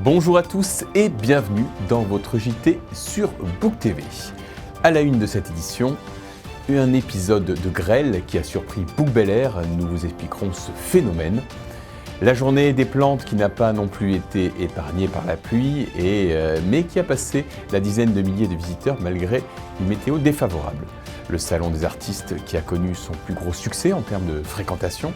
Bonjour à tous et bienvenue dans votre JT sur Book TV. À la une de cette édition, un épisode de grêle qui a surpris Book Bel Air. Nous vous expliquerons ce phénomène. La journée des plantes qui n'a pas non plus été épargnée par la pluie, mais qui a passé la dizaine de milliers de visiteurs malgré une météo défavorable. Le salon des artistes qui a connu son plus gros succès en termes de fréquentation.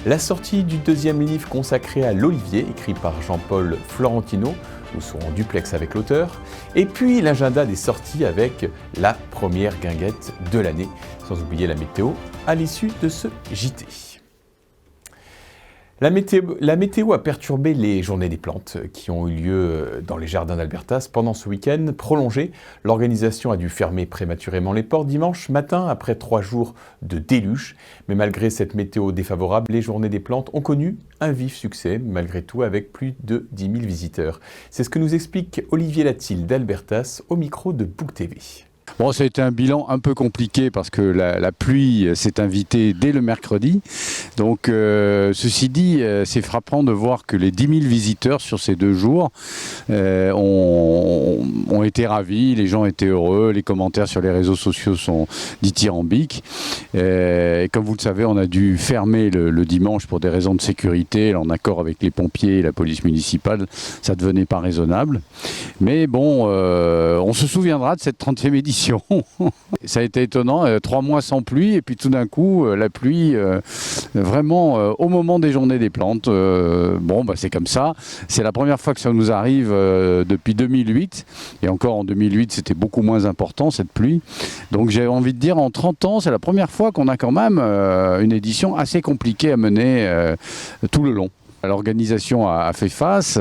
La sortie du deuxième livre consacré à l'Olivier, écrit par Jean-Paul Florentino, nous serons en duplex avec l'auteur, et puis l'agenda des sorties avec la première guinguette de l'année, sans oublier la météo à l'issue de ce JT. La météo a perturbé les journées des plantes qui ont eu lieu dans les jardins d'Albertas pendant ce week-end prolongé. L'organisation a dû fermer prématurément les portes dimanche matin après 3 jours de déluge. Mais malgré cette météo défavorable, les journées des plantes ont connu un vif succès, malgré tout, avec plus de 10 000 visiteurs. C'est ce que nous explique Olivier Latil d'Albertas au micro de Book TV. Bon, ça a été un bilan un peu compliqué parce que la pluie s'est invitée dès le mercredi. Donc, ceci dit, c'est frappant de voir que les 10 000 visiteurs sur ces 2 jours ont été ravis, les gens étaient heureux, les commentaires sur les réseaux sociaux sont dithyrambiques. Et comme vous le savez, on a dû fermer le dimanche pour des raisons de sécurité, en accord avec les pompiers et la police municipale, ça ne devenait pas raisonnable. Mais bon, on se souviendra de cette 30e édition. Ça a été étonnant, 3 mois sans pluie et puis tout d'un coup la pluie vraiment au moment des journées des plantes. C'est comme ça, c'est la première fois que ça nous arrive depuis 2008 et encore en 2008 c'était beaucoup moins important cette pluie. Donc j'ai envie de dire en 30 ans c'est la première fois qu'on a quand même une édition assez compliquée à mener tout le long. L'organisation a fait face,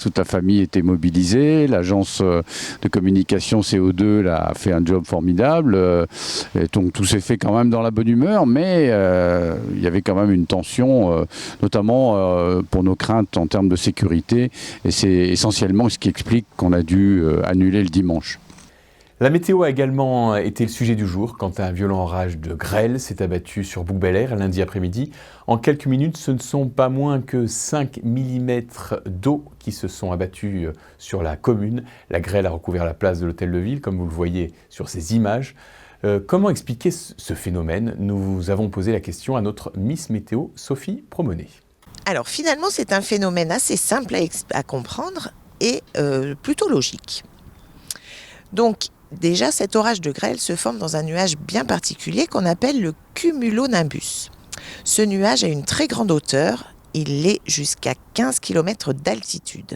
toute la famille était mobilisée, l'agence de communication CO2 a fait un job formidable, et donc tout s'est fait quand même dans la bonne humeur, mais il y avait quand même une tension, notamment pour nos craintes en termes de sécurité, et c'est essentiellement ce qui explique qu'on a dû annuler le dimanche. La météo a également été le sujet du jour quand un violent orage de grêle s'est abattu sur Book Bel Air lundi après-midi. En quelques minutes, ce ne sont pas moins que 5 mm d'eau qui se sont abattus sur la commune. La grêle a recouvert la place de l'Hôtel de Ville, comme vous le voyez sur ces images. Comment expliquer ce phénomène ? Nous avons posé la question à notre Miss Météo, Sophie Promonet. Alors finalement, c'est un phénomène assez simple à comprendre et plutôt logique. Donc, déjà, cet orage de grêle se forme dans un nuage bien particulier qu'on appelle le cumulonimbus. Ce nuage a une très grande hauteur, il est jusqu'à 15 km d'altitude.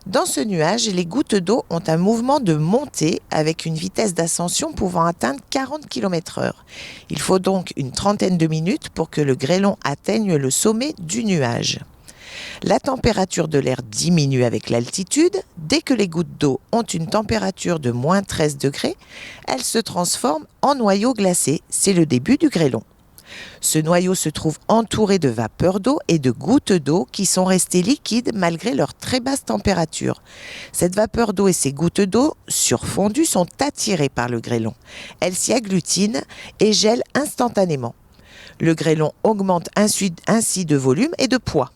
Dans ce nuage, les gouttes d'eau ont un mouvement de montée avec une vitesse d'ascension pouvant atteindre 40 km/h. Il faut donc une trentaine de minutes pour que le grêlon atteigne le sommet du nuage. La température de l'air diminue avec l'altitude. Dès que les gouttes d'eau ont une température de moins 13 degrés, elles se transforment en noyau glacé. C'est le début du grêlon. Ce noyau se trouve entouré de vapeur d'eau et de gouttes d'eau qui sont restées liquides malgré leur très basse température. Cette vapeur d'eau et ces gouttes d'eau surfondues sont attirées par le grêlon. Elles s'y agglutinent et gèlent instantanément. Le grêlon augmente ainsi de volume et de poids.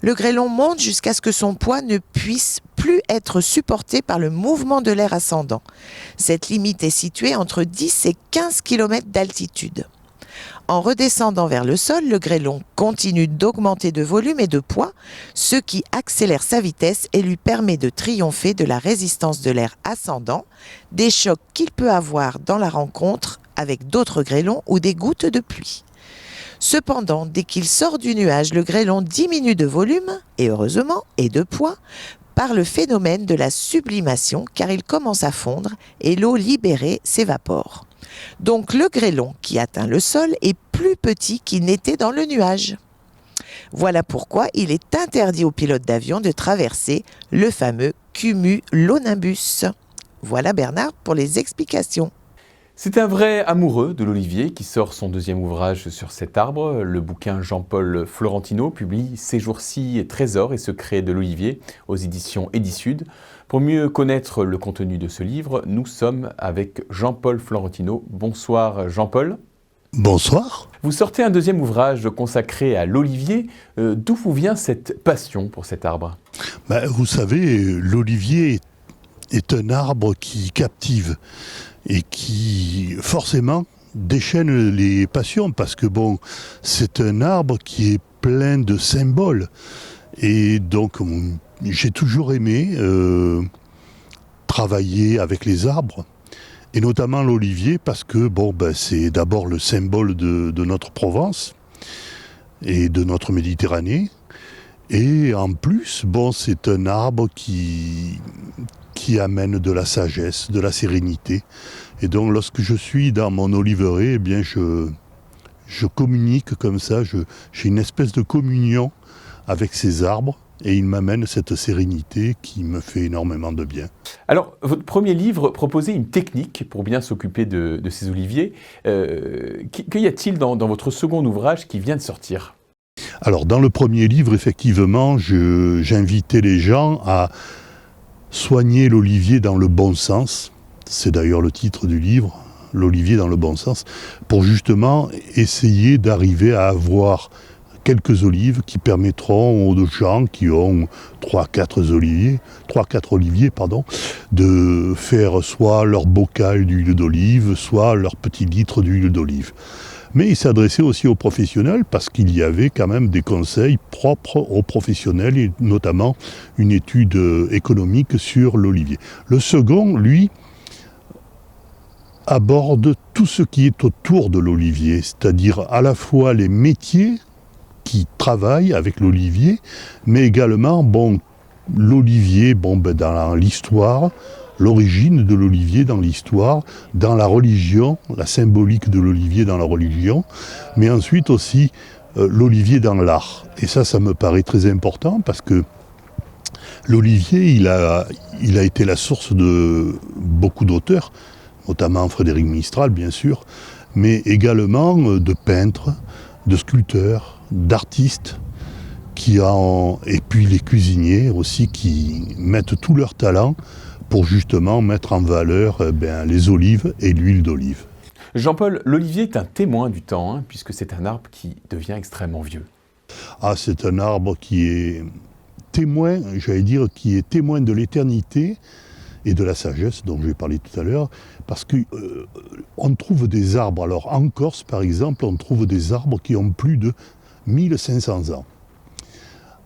Le grêlon monte jusqu'à ce que son poids ne puisse plus être supporté par le mouvement de l'air ascendant. Cette limite est située entre 10 et 15 km d'altitude. En redescendant vers le sol, le grêlon continue d'augmenter de volume et de poids, ce qui accélère sa vitesse et lui permet de triompher de la résistance de l'air ascendant, des chocs qu'il peut avoir dans la rencontre avec d'autres grêlons ou des gouttes de pluie. Cependant, dès qu'il sort du nuage, le grêlon diminue de volume, et heureusement, et de poids, par le phénomène de la sublimation, car il commence à fondre et l'eau libérée s'évapore. Donc le grêlon qui atteint le sol est plus petit qu'il n'était dans le nuage. Voilà pourquoi il est interdit aux pilotes d'avion de traverser le fameux cumulonimbus. Voilà Bernard pour les explications. C'est un vrai amoureux de l'Olivier qui sort son deuxième ouvrage sur cet arbre. Le bouquin Jean-Paul Florentino publie ces jours-ci Trésors et secrets de l'Olivier aux éditions Edisud. Pour mieux connaître le contenu de ce livre, nous sommes avec Jean-Paul Florentino. Bonsoir Jean-Paul. Bonsoir. Vous sortez un deuxième ouvrage consacré à l'olivier. D'où vous vient cette passion pour cet arbre ? Vous savez, l'olivier est un arbre qui captive et qui forcément déchaîne les passions parce que c'est un arbre qui est plein de symboles. Et donc, j'ai toujours aimé travailler avec les arbres. Et notamment l'olivier, parce que c'est d'abord le symbole de notre Provence et de notre Méditerranée. Et en plus, c'est un arbre qui amène de la sagesse, de la sérénité. Et donc, lorsque je suis dans mon oliveraie, je communique comme ça, j'ai une espèce de communion avec ces arbres. Et il m'amène cette sérénité qui me fait énormément de bien. Alors, votre premier livre proposait une technique pour bien s'occuper de ces oliviers. Qu'y a-t-il dans votre second ouvrage qui vient de sortir ? Alors, dans le premier livre, effectivement, j'invitais les gens à soigner l'olivier dans le bon sens. C'est d'ailleurs le titre du livre, l'olivier dans le bon sens, pour justement essayer d'arriver à avoir quelques olives qui permettront aux gens qui ont 3-4 oliviers, de faire soit leur bocal d'huile d'olive, soit leur petit litre d'huile d'olive. Mais il s'adressait aussi aux professionnels parce qu'il y avait quand même des conseils propres aux professionnels et notamment une étude économique sur l'olivier. Le second, lui, aborde tout ce qui est autour de l'olivier, c'est-à-dire à la fois les métiers qui travaillent avec l'olivier, mais également l'olivier dans l'histoire, l'origine de l'olivier dans l'histoire, dans la religion, la symbolique de l'olivier dans la religion, mais ensuite aussi l'olivier dans l'art. Et ça me paraît très important parce que l'olivier, il a été la source de beaucoup d'auteurs, notamment Frédéric Mistral bien sûr, mais également de peintres, de sculpteurs, d'artistes et puis les cuisiniers aussi qui mettent tout leur talent pour justement mettre en valeur les olives et l'huile d'olive. Jean-Paul, l'olivier est un témoin du temps, puisque c'est un arbre qui devient extrêmement vieux. C'est un arbre qui est témoin, qui est témoin de l'éternité et de la sagesse dont je vais parler tout à l'heure, parce qu'on trouve des arbres, alors en Corse par exemple, on trouve des arbres qui ont plus de 1500 ans.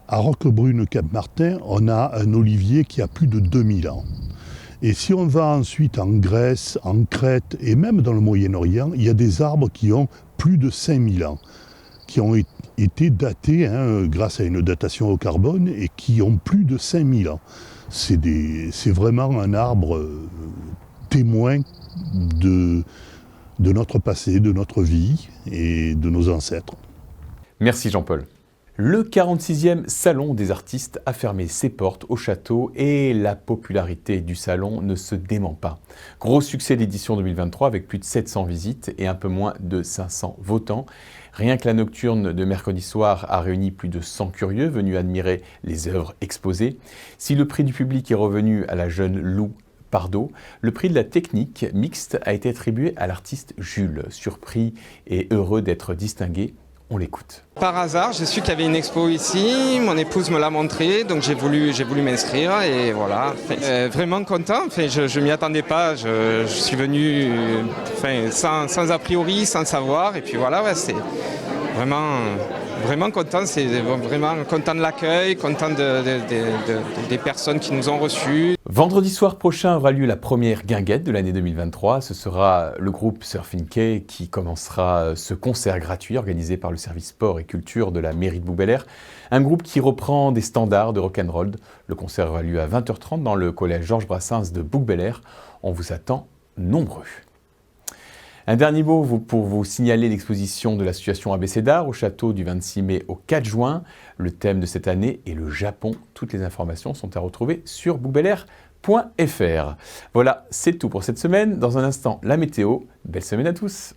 À Roquebrune-Cap-Martin, on a un olivier qui a plus de 2000 ans. Et si on va ensuite en Grèce, en Crète et même dans le Moyen-Orient, il y a des arbres qui ont plus de 5000 ans, qui ont été datés grâce à une datation au carbone et qui ont plus de 5000 ans. C'est vraiment un arbre témoin de notre passé, de notre vie et de nos ancêtres. Merci Jean-Paul. Le 46e Salon des artistes a fermé ses portes au château et la popularité du salon ne se dément pas. Gros succès d'édition 2023 avec plus de 700 visites et un peu moins de 500 votants. Rien que la nocturne de mercredi soir a réuni plus de 100 curieux venus admirer les œuvres exposées. Si le prix du public est revenu à la jeune Lou Pardo, le prix de la technique mixte a été attribué à l'artiste Jules. Surpris et heureux d'être distingué, on l'écoute. Par hasard, j'ai su qu'il y avait une expo ici, mon épouse me l'a montré, donc j'ai voulu m'inscrire et voilà. Vraiment content, je m'y attendais pas, je suis venu sans a priori, sans savoir, et puis voilà, c'est vraiment content, c'est vraiment content de l'accueil, content des personnes qui nous ont reçus. Vendredi soir prochain aura lieu la première guinguette de l'année 2023. Ce sera le groupe Surfing Quay qui commencera ce concert gratuit organisé par le service sport et culture de la mairie de Bouc-Bel-Air. Un groupe qui reprend des standards de rock'n'roll. Le concert aura lieu à 20h30 dans le collège Georges Brassens de Bouc-Bel-Air. On vous attend nombreux. Un dernier mot pour vous signaler l'exposition de l'association ABC d'Art au château du 26 mai au 4 juin. Le thème de cette année est le Japon. Toutes les informations sont à retrouver sur boucbelair.fr. Voilà, c'est tout pour cette semaine. Dans un instant, la météo. Belle semaine à tous.